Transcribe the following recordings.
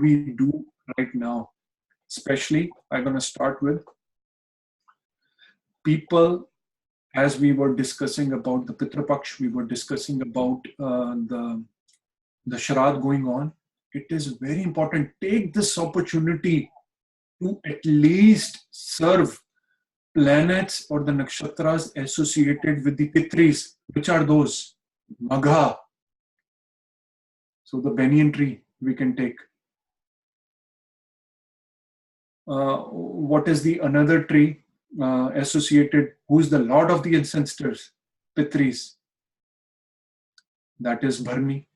we do right now? Especially, I'm going to start with people, as we were discussing about the Pitra Paksh, we were discussing about the Sharad going on. It is very important. Take this opportunity to at least serve planets or the nakshatras associated with the Pitris. Which are those? Magha. So the banyan tree we can take. What is the another tree associated? Who's the lord of the ancestors? Pitris. That is Bharni.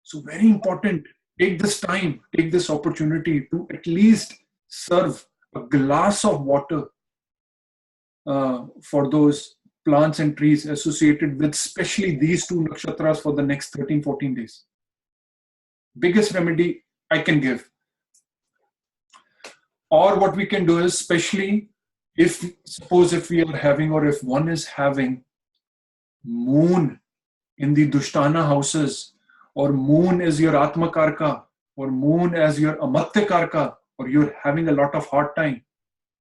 So very important. Take this time, take this opportunity to at least serve a glass of water for those plants and trees associated with especially these two nakshatras for the next 13-14 days. Biggest remedy I can give. Or what we can do is, especially if, suppose if we are having, or if one is having moon in the Dushtana houses, or moon is your Atma Karka, or moon as your Amatya Karka, or you're having a lot of hard time,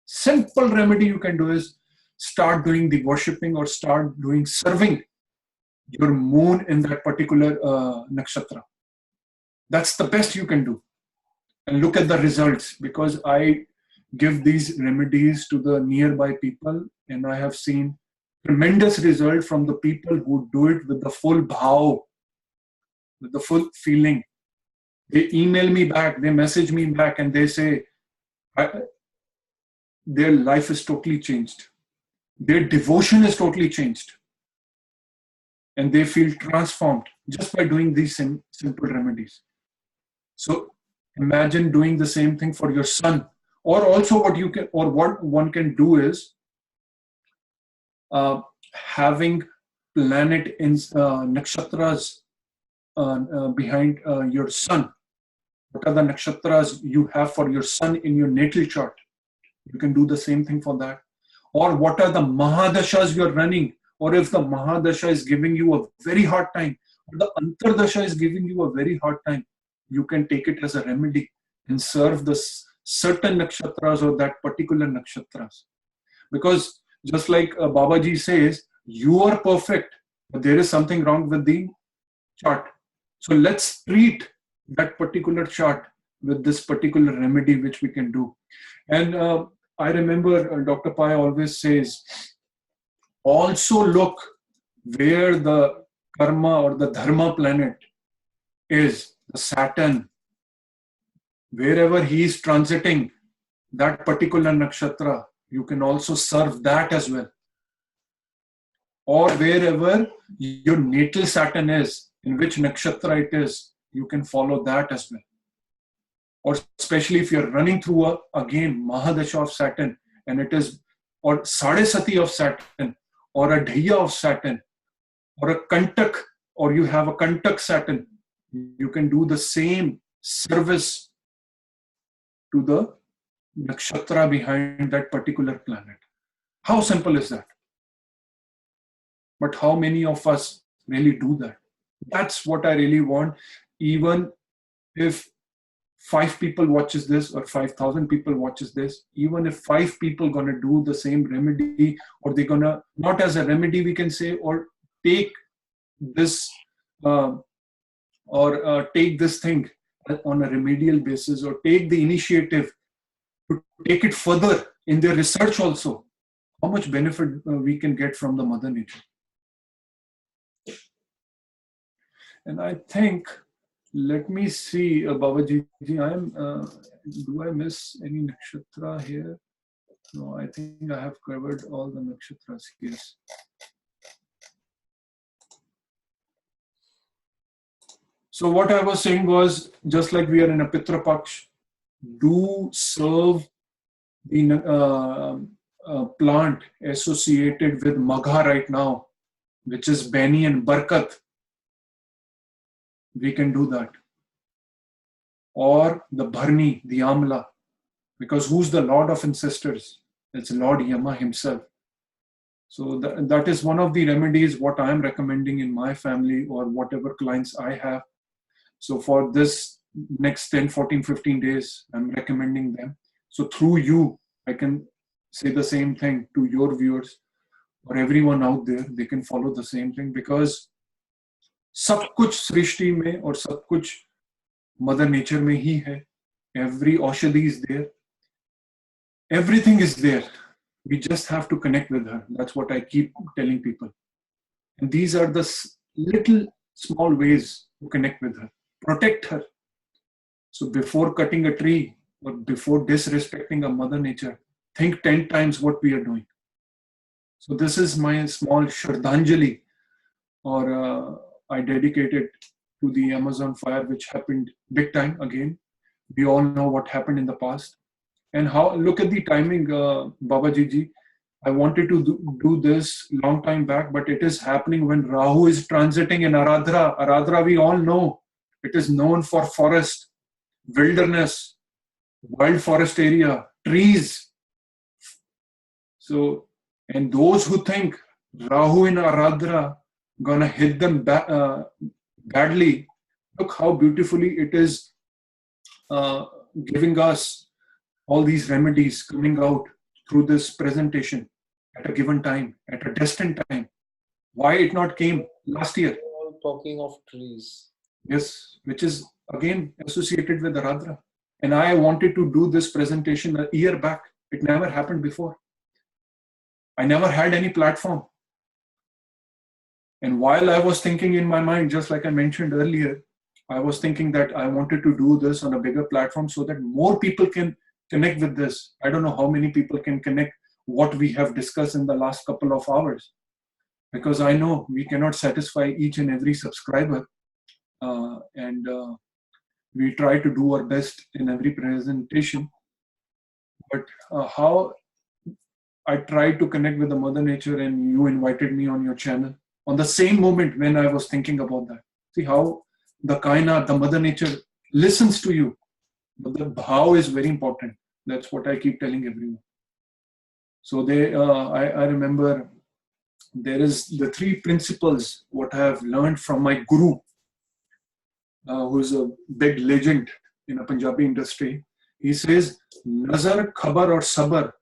simple remedy you can do is start doing the worshipping or start doing serving your moon in that particular nakshatra. That's the best you can do. And look at the results, because I give these remedies to the nearby people and I have seen tremendous result from the people who do it with the full bhav, with the full feeling. They email me back, they message me back and they say their life is totally changed. Their devotion is totally changed. And they feel transformed just by doing these simple remedies. So imagine doing the same thing for your son. Or also what you can, or what one can do is having planet in nakshatras behind your sun. What are the nakshatras you have for your sun in your natal chart? You can do the same thing for that. Or what are the mahadashas you're running? Or if the mahadasha is giving you a very hard time, or the antardasha is giving you a very hard time, you can take it as a remedy and serve the certain nakshatras or that particular nakshatras. Because just like Bhabajeet says, you are perfect, but there is something wrong with the chart. So let's treat that particular chart with this particular remedy which we can do. And I remember Dr. Pai always says, also look where the karma or the dharma planet is, the Saturn. Wherever he is transiting that particular nakshatra, you can also serve that as well. Or wherever your natal Saturn is, in which nakshatra it is, you can follow that as well. Or especially if you're running through again Mahadasha of Saturn, and it is, or Sadesati of Saturn, or a Dhaya of Saturn, or a Kantak, or you have a Kantak Saturn, you can do the same service to the nakshatra behind that particular planet. How simple is that? But how many of us really do that? That's what I really want. Even if 5 people watches this or 5,000 people watches this, even if 5 people gonna do the same remedy, or they're gonna, not as a remedy we can say, or take this take this thing on a remedial basis, or take the initiative to take it further in their research also, how much benefit we can get from the Mother Nature. And I think, let me see, Bhabajeet, do I miss any nakshatra here? No, I think I have covered all the nakshatras. Yes. So what I was saying was, just like we are in a Pitra Paksh, do serve the plant associated with Magha right now, which is Beni and Barkat. We can do that. Or the Bharni, the Amla, because who's the Lord of Ancestors? It's Lord Yama himself. So that is one of the remedies what I am recommending in my family or whatever clients I have. So for this next 10, 14, 15 days, I'm recommending them. So through you, I can say the same thing to your viewers or everyone out there. They can follow the same thing, because सब कुछ सृष्टि में और सब कुछ mother nature में ही है. Every औषधि is there. Everything is there. We just have to connect with her. That's what I keep telling people. And these are the little small ways to connect with her. Protect her. So before cutting a tree or before disrespecting a mother nature, think 10 times what we are doing. So this is my small Shraddhanjali, or I dedicate it to the Amazon fire, which happened big time again. We all know what happened in the past. And how, look at the timing, Bhabajeet ji. I wanted to do this long time back, but it is happening when Rahu is transiting in Aradhra. Aradhra, we all know, it is known for forest, wilderness, wild forest area, trees. So, and those who think Rahu in Aradhra gonna hit them badly, look how beautifully it is giving us all these remedies coming out through this presentation at a given time, at a destined time. Why it not came last year? Talking of trees. Yes, which is again associated with Aradhra. And I wanted to do this presentation a year back. It never happened before. I never had any platform. And while I was thinking in my mind, just like I mentioned earlier, I was thinking that I wanted to do this on a bigger platform so that more people can connect with this. I don't know how many people can connect what we have discussed in the last couple of hours, because I know we cannot satisfy each and every subscriber, and we try to do our best in every presentation. But how I tried to connect with the mother nature, and you invited me on your channel on the same moment when I was thinking about that. See how the kainat, the mother nature listens to you. But the bhav is very important. That's what I keep telling everyone. So I remember there is the 3 principles what I have learned from my guru, who is a big legend in a Punjabi industry. He says, Nazar, Khabar or Sabar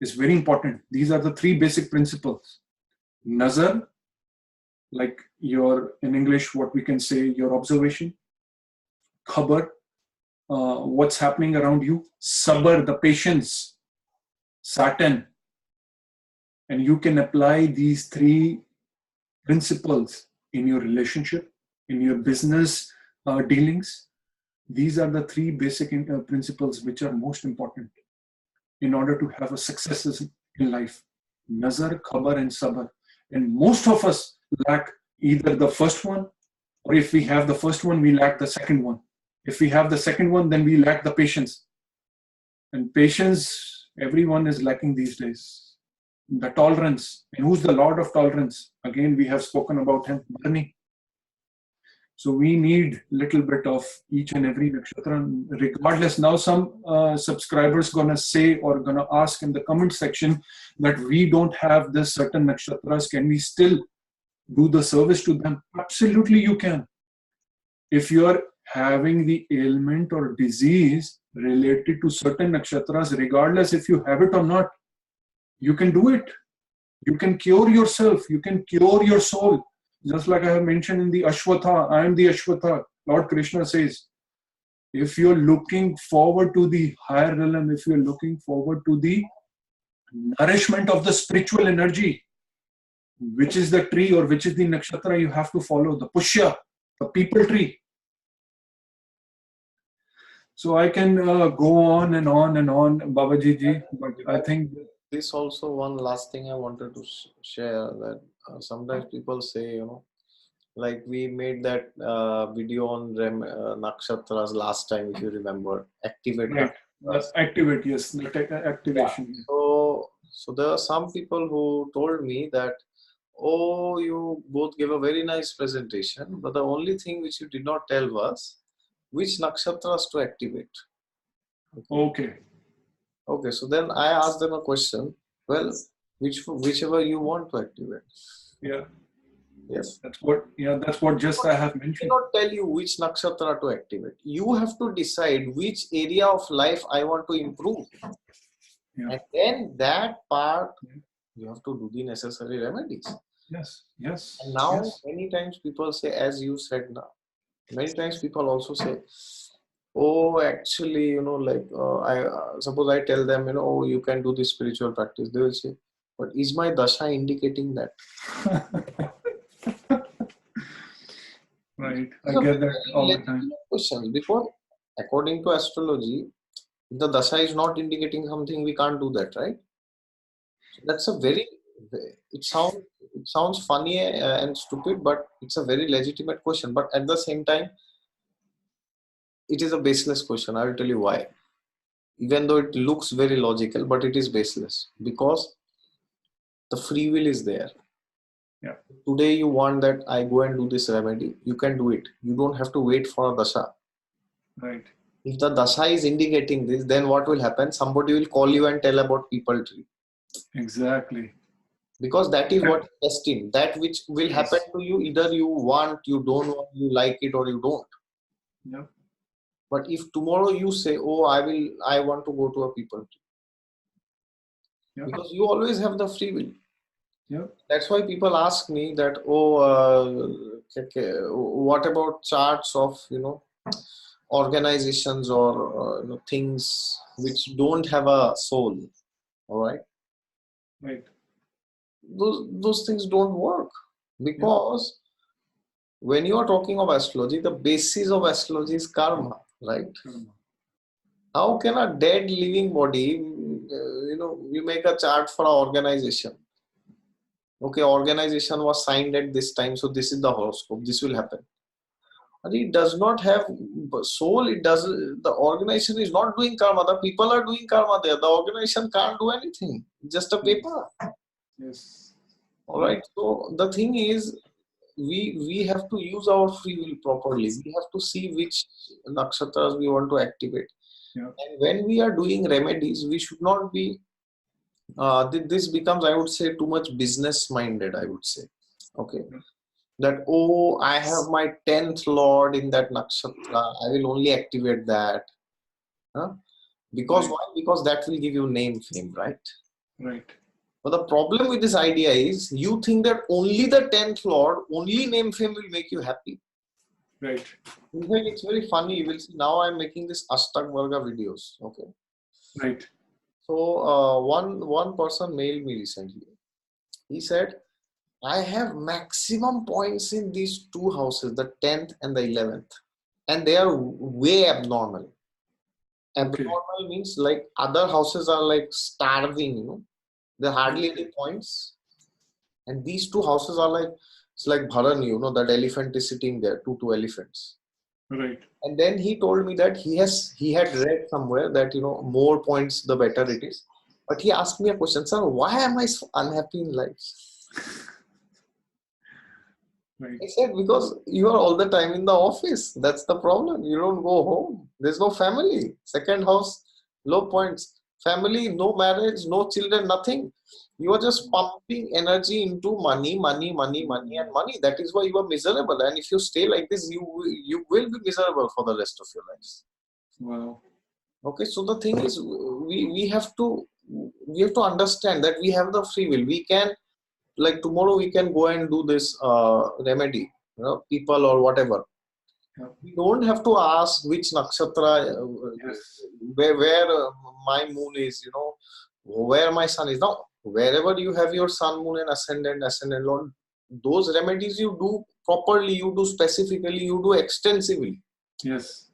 is very important. These are the 3 basic principles. Nazar, like in English, what we can say, your observation. Khabar, what's happening around you. Sabar, the patience. Saturn. And you can apply these 3 principles in your relationship, in your business dealings. These are the 3 basic principles which are most important in order to have a success in life. Nazar, Khabar and Sabar. And most of us lack either the first one, or if we have the first one, we lack the second one. If we have the second one, then we lack the patience. And patience, everyone is lacking these days. The tolerance. And who's the Lord of tolerance? Again, we have spoken about him, Barney. So we need little bit of each and every nakshatra, regardless. Now some subscribers gonna say or gonna ask in the comment section that we don't have this certain nakshatras. Can we still do the service to them? Absolutely you can. If you are having the ailment or disease related to certain nakshatras, regardless if you have it or not, you can do it. You can cure yourself. You can cure your soul. Just like I have mentioned in the Ashwatha, I am the Ashwatha. Lord Krishna says, if you're looking forward to the higher realm, if you're looking forward to the nourishment of the spiritual energy, which is the tree or which is the nakshatra you have to follow, the Pushya, the people tree. So I can go on and on and on, Babaji ji, but I think this also one last thing I wanted to share, that sometimes people say, like we made that video on nakshatras last time, if you remember, activate. Right. Activate, yes, the activation. Yeah. So there are some people who told me that, oh, you both gave a very nice presentation, but the only thing which you did not tell was which nakshatras to activate. Okay. Okay, so then I asked them a question. Well, whichever you want to activate. Yeah. Yes. That's what, that's what just I have I mentioned. cannot tell you which nakshatra to activate. You have to decide which area of life I want to improve. Yeah. And then that part, Yeah. you have to do the necessary remedies. Yes. Yes. And now, Yes. many times people say, as you said now, many times people also say, oh, actually, like, I suppose I tell them, oh, you can do this spiritual practice. They will say, but is my dasha indicating that? Right. I These are get that very all the time. legitimate questions, because according to astrology, if the dasha is not indicating something, we can't do that, right? So that's a very, it sounds funny and stupid, but it's a very legitimate question. But at the same time, it is a baseless question. I will tell you why. Even though it looks very logical, but it is baseless, because the free will is there. Yeah. Today you want that I go and do this remedy, you can do it. You don't have to wait for a dasha. Right. If the dasha is indicating this, then what will happen? Somebody will call you and tell about people tree. Exactly. Because that is what is destined. That which will happen Yes. to you, either you want, you don't want, you like it, or you don't. Yep. But if tomorrow you say, oh, I want to go to a people tree, Yep. because you always have the free will. Yep. That's why people ask me that, oh, what about charts of, organizations or things which don't have a soul, all right? Right. Those things don't work, Yep. because when you are talking of astrology, the basis of astrology is karma, right? Karma. How can a dead living body, you make a chart for an organization? Okay, organization was signed at this time, so this is the horoscope. This will happen. And it does not have soul. It does. The organization is not doing karma. The people are doing karma there. The organization can't do anything. Just a paper. Yes. All right. So the thing is, we have to use our free will properly. We have to see which nakshatras we want to activate. Yeah. And when we are doing remedies, we should not be. This becomes, I would say, too much business minded. I would say. Okay. Yeah. That, oh, I have my 10th lord in that nakshatra, I will only activate that. Huh? Because Right. why? Because that will give you name fame, right? Right. But the problem with this idea is, you think that only the 10th lord, only name fame will make you happy. Right. In fact, it's very funny. You will see, now I'm making this Astak Varga videos. Okay. Right. So one person mailed me recently. He said, I have maximum points in these two houses, the 10th and the 11th. And they are way abnormal. Okay. Abnormal means like other houses are like starving, there are hardly any points. And these two houses are like, it's like Bharan, that elephant is sitting there, two elephants. Right. And then he told me that he had read somewhere that, more points, the better it is. But he asked me a question, sir, why am I so unhappy in life? Right. I said, because you are all the time in the office. That's the problem. You don't go home. There's no family. Second house, low points. Family, no marriage, no children, nothing. You are just pumping energy into money, money, money, money, and money. That is why you are miserable. And if you stay like this, you will be miserable for the rest of your lives. Wow. Okay, so the thing is, we have to understand that we have the free will. We can, like tomorrow we can go and do this remedy, people or whatever. Yeah. We don't have to ask which nakshatra, Yes. where my moon is, where my sun is. Now, wherever you have your sun, moon, and ascendant lord, those remedies you do properly, you do specifically, you do extensively. Yes.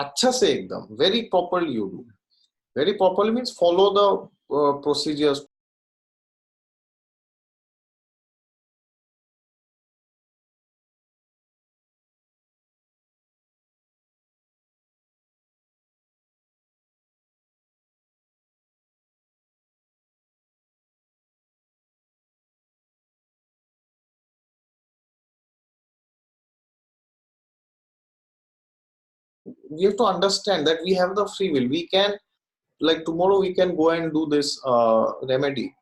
अच्छा से एकदम, very properly you do. Very properly means follow the procedures. We have to understand that we have the free will. We can, like tomorrow we can go and do this remedy,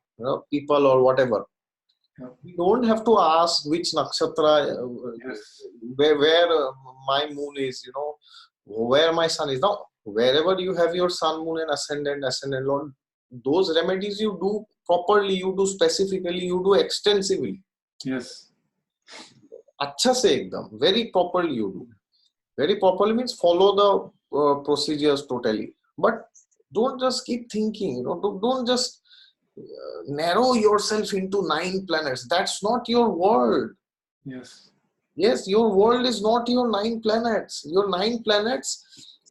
people or whatever. We don't have to ask which nakshatra, Yes. where my moon is, where my sun is. Now, wherever you have your sun, moon, and ascendant, Lord, those remedies you do properly, you do specifically, you do extensively. Yes. अच्छा से एकदम, very properly you do. Very properly means follow the procedures totally. But don't just keep thinking, don't just narrow yourself into 9 planets. That's not your world. Yes. Yes, your world is not your 9 planets. Your 9 planets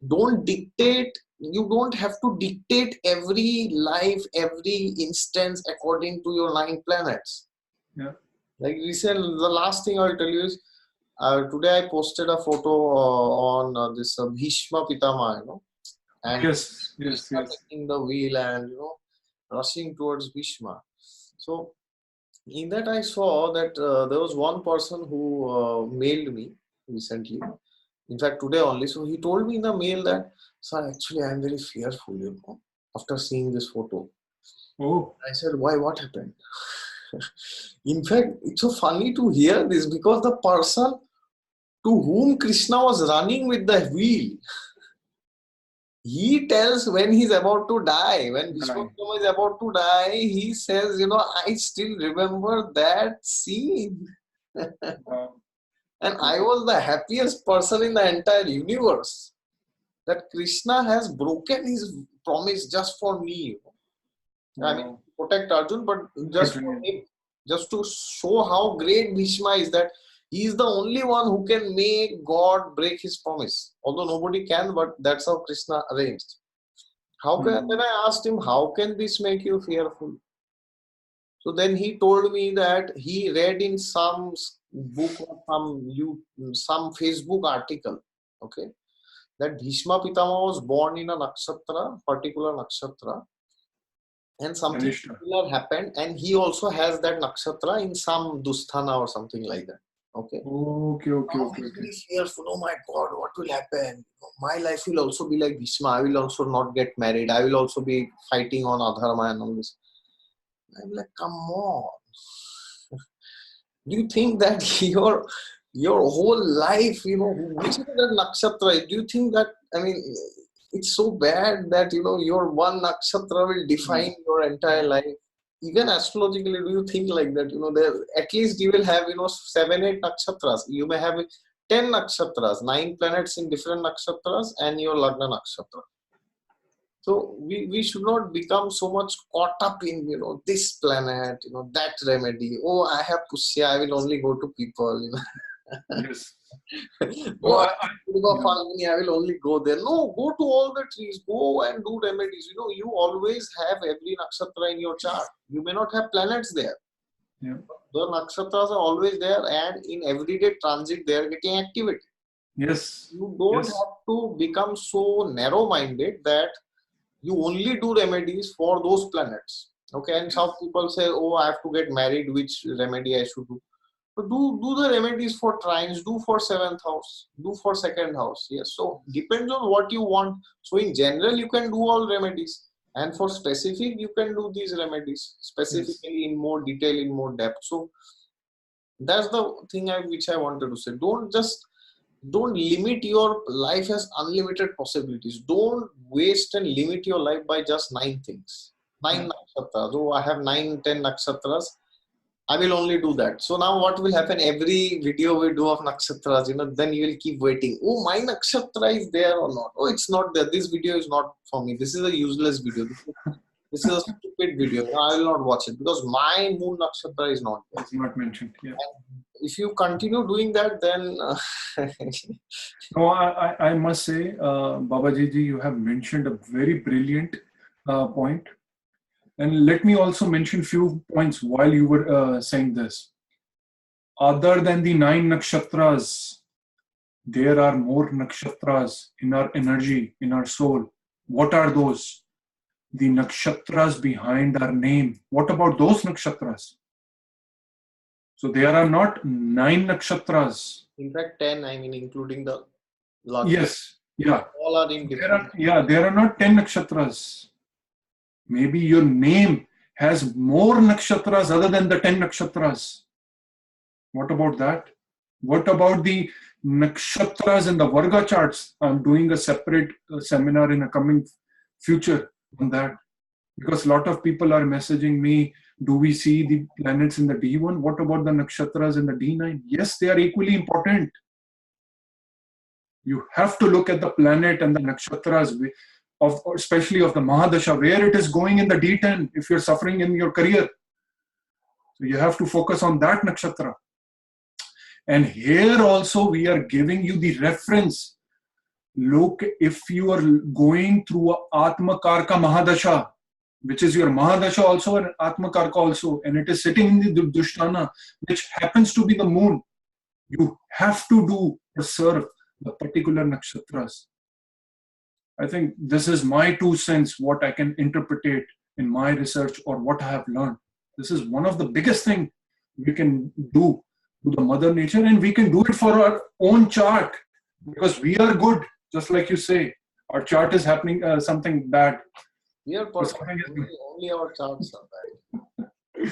don't dictate, you don't have to dictate every life, every instance according to your 9 planets. Yeah. Like the last thing I'll tell you is, today I posted a photo on this Bhishma Pitama, and Yes. Yes. Krishna Yes. taking the wheel and rushing towards Bhishma. So in that I saw that there was one person who mailed me recently. In fact, today only. So he told me in the mail that, sir, actually I am very fearful, after seeing this photo. Oh. I said, why? What happened? In fact, it's so funny to hear this because the person to whom Krishna was running with the wheel, he tells when he's about to die, when Vishwakarma is about to die, he says, I still remember that scene. Wow. And I was the happiest person in the entire universe that Krishna has broken his promise just for me. I mean, protect Arjun, but just for him, just to show how great Bhishma is, that he is the only one who can make God break his promise. Although nobody can, but that's how Krishna arranged. Then I asked him, how can this make you fearful? So then he told me that he read in some book or some Facebook article, okay, that Bhishma Pitama was born in a nakshatra, particular nakshatra, and something similar happened, and he also has that nakshatra in some Dushtana or something like that. Okay. Okay. He's very fearful. Oh my God, what will happen? My life will also be like Bhishma. I will also not get married. I will also be fighting on adharma and all this. I'm like, come on. Do you think that your whole life, which is that nakshatra? Do you think that, it's so bad that, your one nakshatra will define your entire life? Even astrologically, do you think like that? There, at least you will have, 7, 8 nakshatras. You may have 10 nakshatras, 9 planets in different nakshatras, and your Lagna nakshatra. So we should not become so much caught up in, this planet, that remedy. Oh, I have Pushya, I will only go to people, Yes. Oh, I will only go there. No, go to all the trees, go and do remedies. You always have every nakshatra in your chart. You may not have planets there. Yeah. The nakshatras are always there, and in everyday transit they are getting activity. Yes. You don't have to become so narrow-minded that you only do remedies for those planets. Okay, and some people say, oh, I have to get married, which remedy I should do. So do the remedies for trines, do for 7th house, do for 2nd house. Yes, so depends on what you want. So in general, you can do all remedies, and for specific, you can do these remedies specifically in more detail, in more depth. So that's the thing which I wanted to say. Don't limit your life as unlimited possibilities. Don't waste and limit your life by just 9 things. 9 nakshatras. Oh, I have 9, 10 nakshatras. I will only do that. So now what will happen? Every video we do of nakshatras, then you will keep waiting. Oh, my nakshatra is there or not? Oh, it's not there. This video is not for me. This is a useless video. This is a stupid video. I will not watch it because my moon nakshatra is not there. It's not mentioned. Yeah. And if you continue doing that, then no, I must say, Bhabajeet ji, you have mentioned a very brilliant point. And let me also mention few points while you were saying this. Other than the 9 nakshatras, there are more nakshatras in our energy, in our soul. What are those? The nakshatras behind our name. What about those nakshatras? So there are not 9 nakshatras. In fact, 10, including the log. Yes, yeah. All are in different. There are not 10 nakshatras. Maybe your name has more nakshatras other than the 10 nakshatras. What about that? What about the nakshatras in the Varga charts? I'm doing a separate seminar in a coming future on that, because a lot of people are messaging me, do we see the planets in the D1? What about the nakshatras in the D9? Yes, they are equally important. You have to look at the planet and the nakshatras, especially of the Mahadasha, where it is going in the D10 if you're suffering in your career. So you have to focus on that nakshatra. And here also we are giving you the reference. Look, if you are going through a Atma Karka Mahadasha, which is your Mahadasha also and Atma Karka also, and it is sitting in the Dushtana, which happens to be the moon, you have to do or serve the particular nakshatras. I think this is my 2 cents, what I can interpret in my research or what I have learned. This is one of the biggest things we can do to the Mother Nature, and we can do it for our own chart, because we are good, just like you say. Our chart is happening something bad. We are perfect. Only our charts are bad.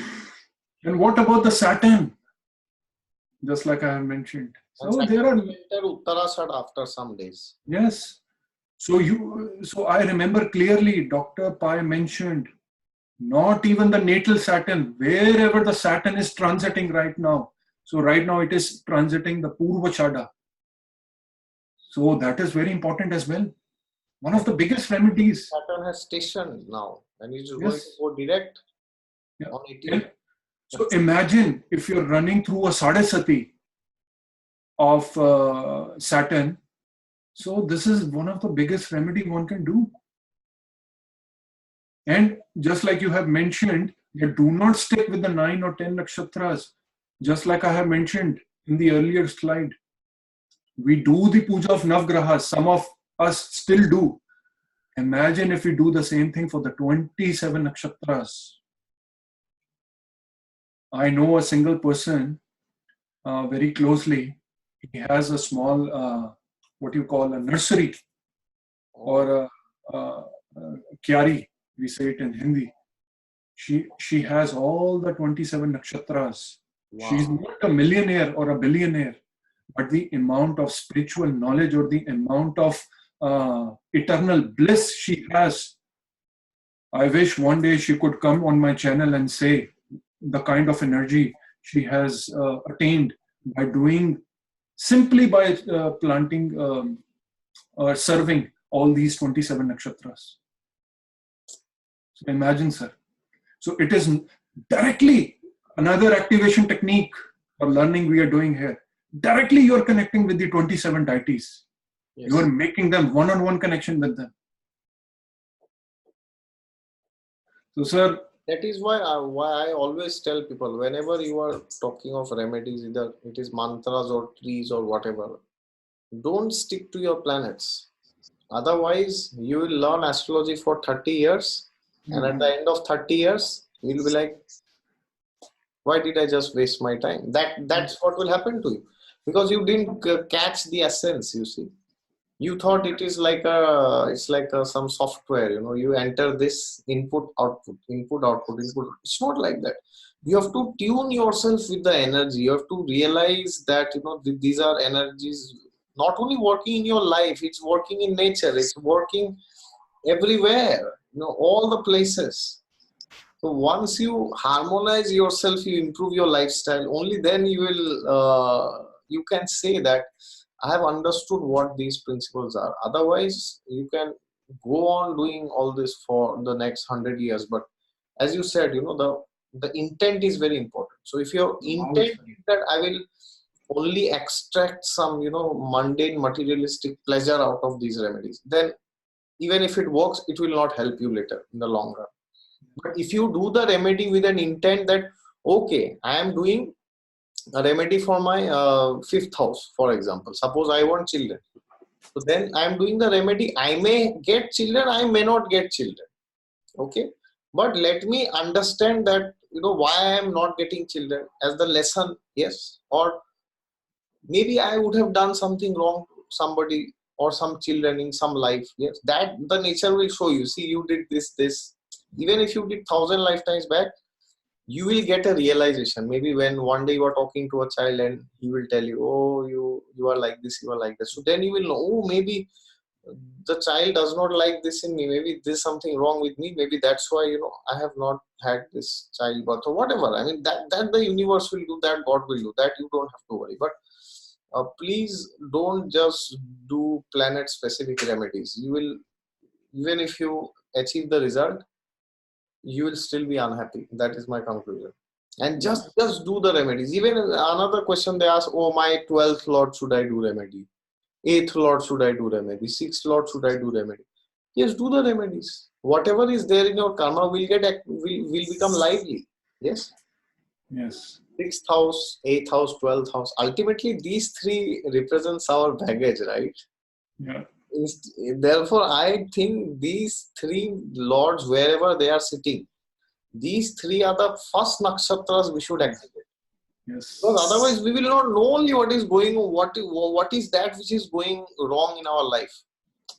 And what about the Saturn? Just like I have mentioned. So there are Uttarashad after some days. Yes. So I remember clearly Dr. Pai mentioned not even the natal Saturn, wherever the Saturn is transiting right now. So right now it is transiting the Purva Chada. So that is very important as well. One of the biggest remedies. Saturn has stationed now and it is going to go direct on 18. So imagine if you're running through a Sadhasati of Saturn. So this is one of the biggest remedy one can do. And just like you have mentioned, you do not stick with the 9 or 10 nakshatras. Just like I have mentioned in the earlier slide, we do the puja of Navgrahas. Some of us still do. Imagine if we do the same thing for the 27 nakshatras. I know a single person very closely. He has a small, what you call a nursery or a kyari, we say it in Hindi. She has all the 27 nakshatras. Wow. She's not a millionaire or a billionaire, but the amount of spiritual knowledge or the amount of eternal bliss she has. I wish one day she could come on my channel and say the kind of energy she has attained by doing, simply by planting or serving all these 27 nakshatras. So imagine, sir. So it is directly another activation technique or learning we are doing here. Directly you are connecting with the 27 deities. Yes. You are making them one-on-one connection with them. So, sir, that is why I always tell people, whenever you are talking of remedies, either it is mantras or trees or whatever, don't stick to your planets. Otherwise, you will learn astrology for 30 years, and at the end of 30 years, you will be like, why did I just waste my time? That's what will happen to you, because you didn't catch the essence. You see, you thought it is like some software. You know, you enter this input output. It's not like that. You have to tune yourself with the energy. You have to realize that these are energies not only working in your life. It's working in nature. It's working everywhere. All the places. So once you harmonize yourself, you improve your lifestyle, only then you will, you can say that I have understood what these principles are. Otherwise, you can go on doing all this for the next 100 years. But as you said, the intent is very important. So if your intent is that I will only extract some, mundane materialistic pleasure out of these remedies, then even if it works, it will not help you later in the long run. But if you do the remedy with an intent that, okay, I am doing a remedy for my 5th house, for example. Suppose I want children. So then I am doing the remedy. I may get children, I may not get children. Okay. But let me understand that, why I am not getting children as the lesson. Yes. Or maybe I would have done something wrong to somebody or some children in some life. Yes. That the nature will show you. See, you did this. Even if you did 1,000 lifetimes back, you will get a realization. Maybe when one day you are talking to a child and he will tell you, oh, you are like this, you are like that. So then you will know, oh, maybe the child does not like this in me. Maybe there's something wrong with me. Maybe that's why, I have not had this childbirth or whatever. I mean, that the universe will do, that God will do, that you don't have to worry. But please don't just do planet specific remedies. You will, even if you achieve the result, you will still be unhappy. That is my conclusion. And just do the remedies. Even another question they ask, oh, my 12th Lord, should I do remedy? 8th Lord, should I do remedy? 6th Lord, should I do remedy? Yes, do the remedies. Whatever is there in your karma will become lively. Yes. Yes. 6th house, 8th house, 12th house. Ultimately, these three represents our baggage, right? Yeah. Therefore, I think these three lords, wherever they are sitting, these three are the first nakshatras we should activate. Yes. Because otherwise, we will not know only what is going, what is that which is going wrong in our life.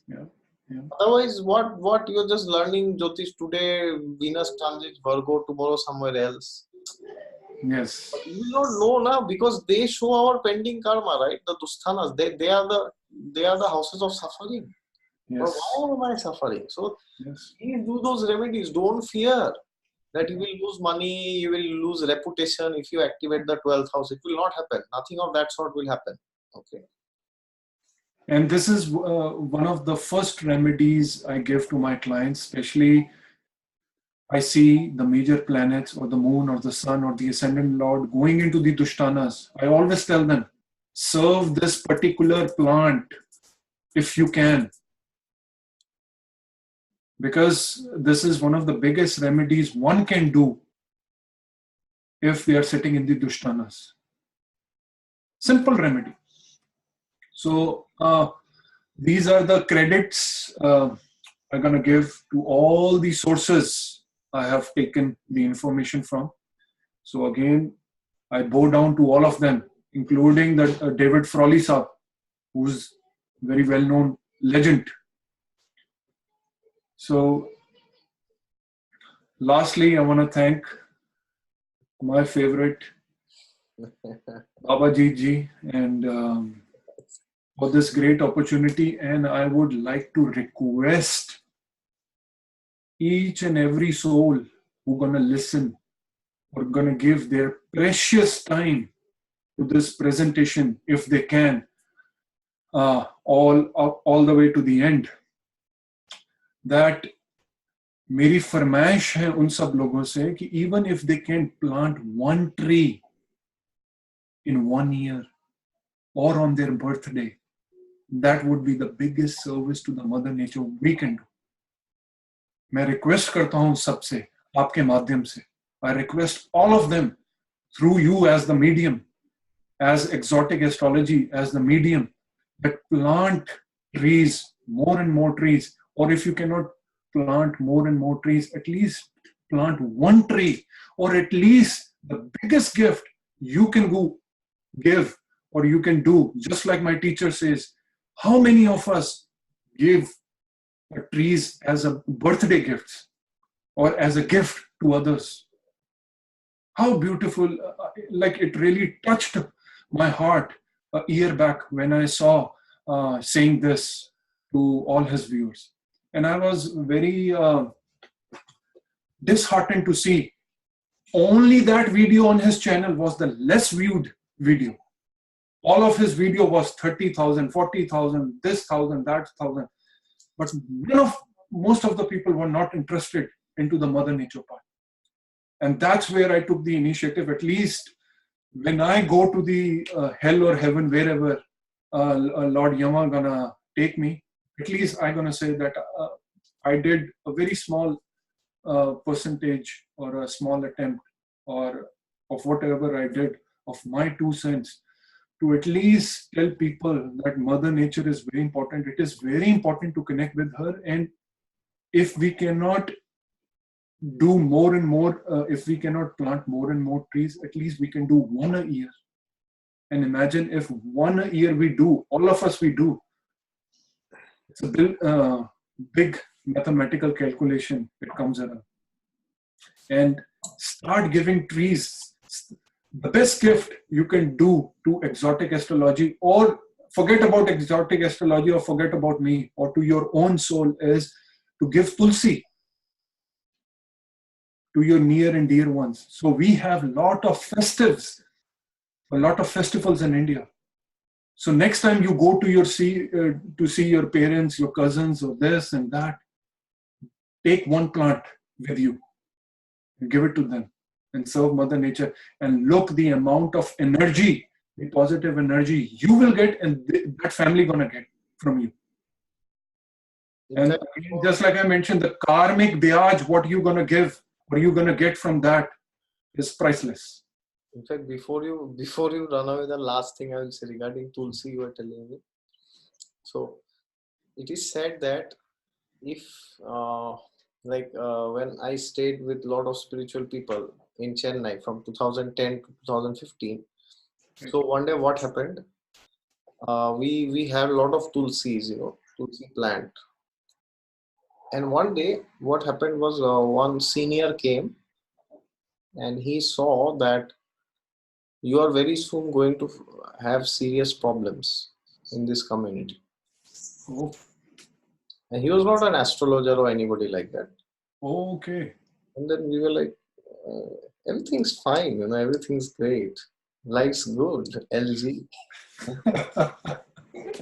Yeah. Yeah. Otherwise, what you're just learning Jyotish today, Venus transit Virgo, tomorrow somewhere else. Yes. But you will not know now, because they show our pending karma, right? The Dushtanas, they are the houses of suffering. Yes. But why am I suffering? So Yes. please do those remedies. Don't fear that you will lose money, you will lose reputation if you activate the 12th house. It will not happen. Nothing of that sort will happen. Okay. And this is one of the first remedies I give to my clients, especially I see the major planets or the moon or the sun or the ascendant lord going into the Dushtanas. I always tell them, serve this particular plant if you can. Because this is one of the biggest remedies one can do if they are sitting in the Dushtanas. Simple remedy. So these are the credits I'm going to give to all the sources I have taken the information from. So again, I bow down to all of them, including the David Frawley Saab, who's very well-known legend. So lastly, I want to thank my favorite Bhabajeet ji and for this great opportunity. And I would like to request each and every soul who gonna listen or gonna give their precious time to this presentation, if they can, all the way to the end, that मेरी फरमाइश है उन सब लोगों से कि even if they can plant one tree in 1 year or on their birthday, that would be the biggest service to the mother nature we can do. मैं request करता हूं सबसे आपके माध्यम से. I request all of them through you as the medium, as Exotic Astrology as the medium, that plant trees, more and more trees, or if you cannot plant more and more trees, at least plant one tree, or at least the biggest gift you can go give or you can do, just like my teacher says, how many of us give trees as a birthday gift or as a gift to others? How beautiful, like it really touched my heart a year back when I saw saying this to all his viewers. And I was very disheartened to see only that video on his channel was the less viewed video. All of his video was 30,000, 40,000, this 1,000, that 1,000. But most of the people were not interested into the mother nature part. And that's where I took the initiative. At least when I go to the hell or heaven, wherever Lord Yama gonna take me, at least I'm gonna say that I did a very small percentage or a small attempt or of whatever I did of my 2 cents to at least tell people that Mother Nature is very important. It is very important to connect with her. And if we cannot do more and more, if we cannot plant more and more trees, at least we can do one a year. And imagine if one a year we do, all of us we do. It's a big mathematical calculation that comes around. and start giving trees. The best gift you can do to exotic astrology, or forget about exotic astrology, or forget about me, or to your own soul, is to give Tulsi to your near and dear ones. So we have a lot of festivals in India. So next time you go to to see your parents, your cousins, or this and that, take one plant with you and give it to them and serve Mother Nature, and look the amount of energy, the positive energy you will get, and that family gonna get from you. In And fact, again, just like I mentioned, the karmic biyaj, what you gonna give, what you gonna get from that is priceless. before you run away, the last thing I will say regarding Tulsi, you were telling me. So it is said that if when I stayed with a lot of spiritual people in Chennai from 2010 to 2015. So one day what happened? We had a lot of tulsis, tulsi plant. And one day what happened was one senior came and he saw that you are very soon going to have serious problems in this community. Oh, And he was not an astrologer or anybody like that. okay. And then we were like, everything's fine, everything's great. Life's good, LG.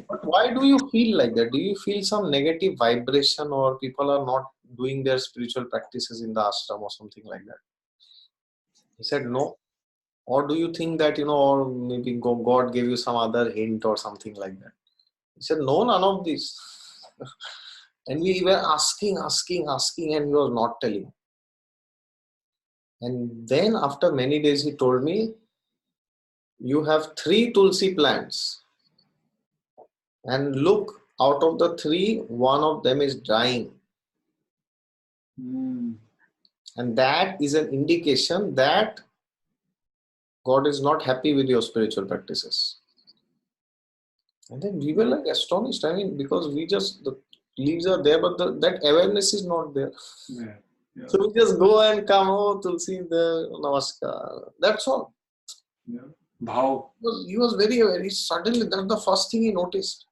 But why do you feel like that? Do you feel some negative vibration or people are not doing their spiritual practices in the ashram or something like that? He said no. Or do you think that, or maybe God gave you some other hint or something like that? He said no, none of this. And we were asking, and he was not telling. And then after many days, he told me, you have 3 tulsi plants. And look, out of the 3, one of them is dying. And that is an indication that God is not happy with your spiritual practices. And then we were like astonished. I mean, because the leaves are there, but that awareness is not there. Yeah. Yeah. So we just go and come, oh, Tulsi, namaskar. That's all. Yeah. Bhav. He was very aware. Suddenly, that's the first thing he noticed.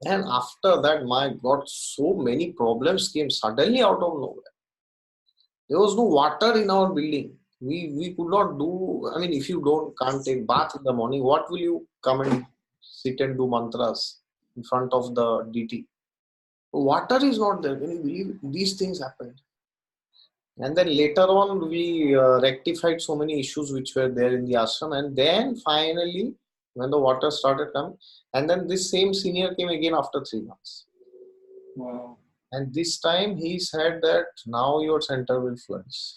And after that, my God, so many problems came suddenly out of nowhere. There was no water in our building. We could not do, I mean, if you can't take bath in the morning, what will you come and sit and do mantras in front of the DT? Water is not there. Can you believe these things happened? And then later on, we rectified so many issues which were there in the ashram. And then finally, when the water started coming, and then this same senior came again after 3 months. Wow. And this time he said that now your center will flourish.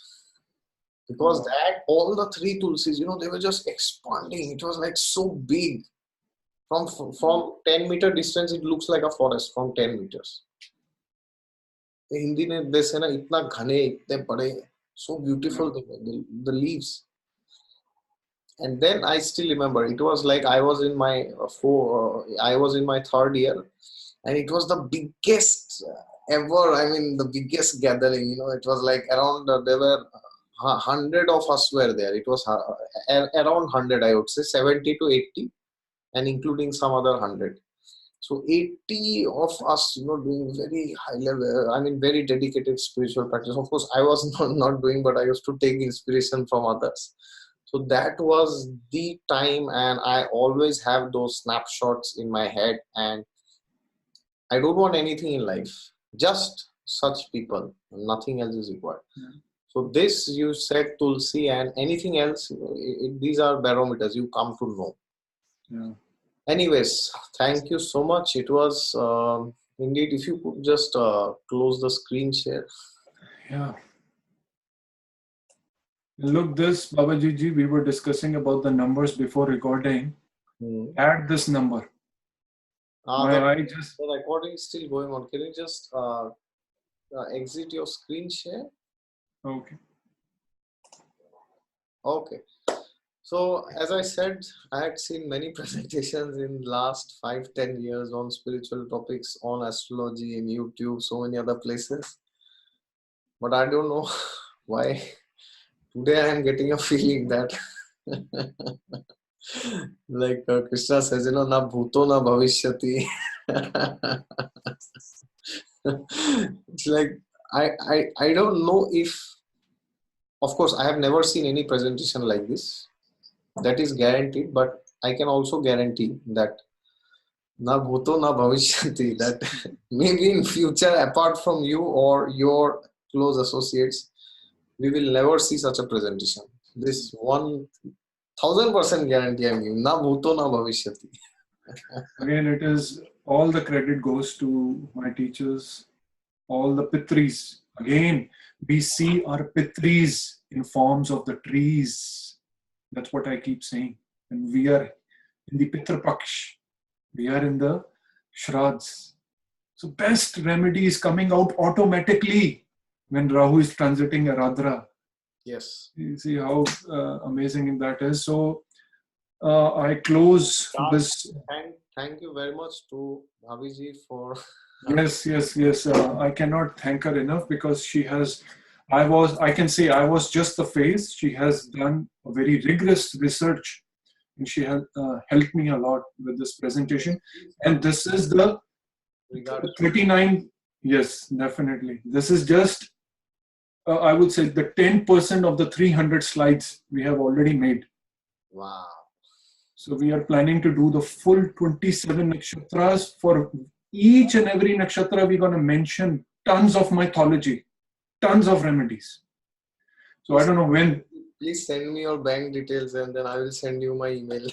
Because that all the 3 tulsis, they were just expanding. It was like so big. From 10-meter distance, it looks like a forest from 10 meters. Hindi में देश है ना इतना घने इतने बड़े so beautiful the leaves. And then I still remember it was like I was in my 3rd year, and it was the biggest ever. I mean, the biggest gathering. It was like around there were 100 of us were there. It was around 100, I would say 70 to 80, and including some other 100. So 80 of us, doing very high level, I mean, very dedicated spiritual practice. Of course, I was not doing, but I used to take inspiration from others. So that was the time, and I always have those snapshots in my head, and I don't want anything in life, just such people, nothing else is required. So this, you said Tulsi, and anything else, these are barometers you come to know. Yeah. Anyways, thank you so much. It was indeed, if you could just close the screen share. Yeah. Look, this Bhabajeet ji, we were discussing about the numbers before recording. Add this number. The recording is still going on. Can you just exit your screen share? Okay. Okay. So as I said, I had seen many presentations in last 5-10 years on spiritual topics, on astrology, in YouTube, so many other places. but I don't know why. Today I am getting a feeling that like Krishna says, na bhuto na bhavishyati. It's like I don't know if, of course, I have never seen any presentation like this. That is guaranteed, but I can also guarantee that na bhuto na bhavishyati, that maybe in future, apart from you or your close associates, we will never see such a presentation. This 1000% guarantee I'm giving. Na bhuto na bhavishyati. Again, it is all the credit goes to my teachers, all the pitris. Again, we see our pitris in forms of the trees. That's what I keep saying. And we are in the Pitra Paksh. We are in the Shrads. So best remedy is coming out automatically when Rahu is transiting a Radra. Yes. You see how amazing that is. So I close this. Thank you very much to Bhabajeet for. Yes. I cannot thank her enough because she has. I can say I was just the face. She has done a very rigorous research, and she has helped me a lot with this presentation. And this is the 39. Yes, definitely. This is just. I would say the 10% of the 300 slides we have already made. Wow. So we are planning to do the full 27 nakshatras. For each and every nakshatra, we're going to mention tons of mythology, tons of remedies. So I don't know when. Please send me your bank details and then I will send you my email.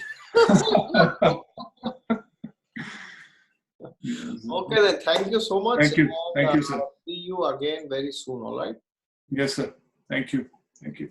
Okay, then thank you so much. Thank you. Thank you, sir. See you again very soon, all right? Yes, sir. Thank you. Thank you.